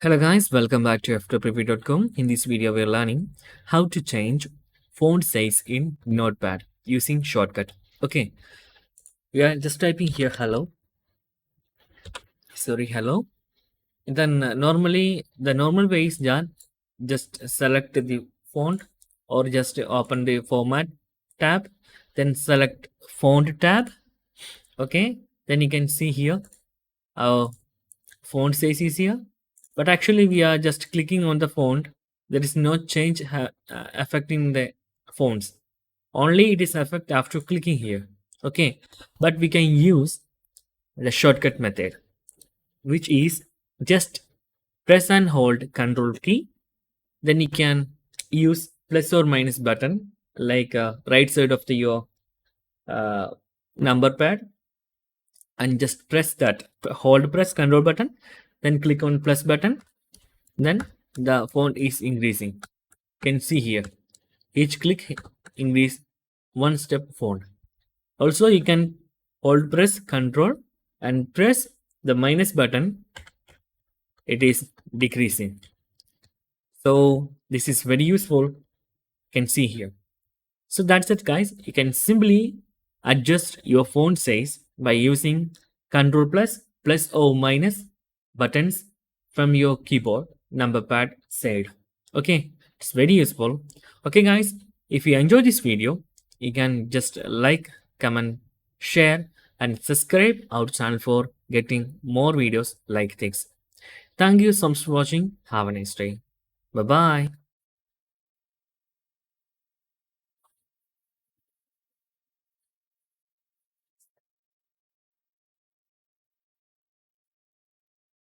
Hello guys, welcome back to Ftopreview.com. In this video, we're learning how to change font size in Notepad using shortcut. Okay, we are just typing here hello. Hello. Then normally the normal way is done. Just select the font or just open the format tab, then select font tab. Okay, then you can see here our font size is here, but actually we are just clicking on the font. There is no change affecting the fonts, only it is affect after clicking here. Okay, but we can use the shortcut method, which is just press and hold control key, then you can use plus or minus button like right side of your uh, number pad, and just press that, hold press control button, then click on plus button, then the font is increasing. You can see here each click increase one step font. Also you can hold press control and press the minus button, it is decreasing. So this is very useful, you can see here. So that's it guys, you can simply adjust your font size by using control plus or minus buttons from your keyboard number pad side. Okay, it's very useful. Okay guys, if you enjoy this video, you can just like, comment, share and subscribe our channel for getting more videos like this. Thank you so much for watching. Have a nice day. Bye bye.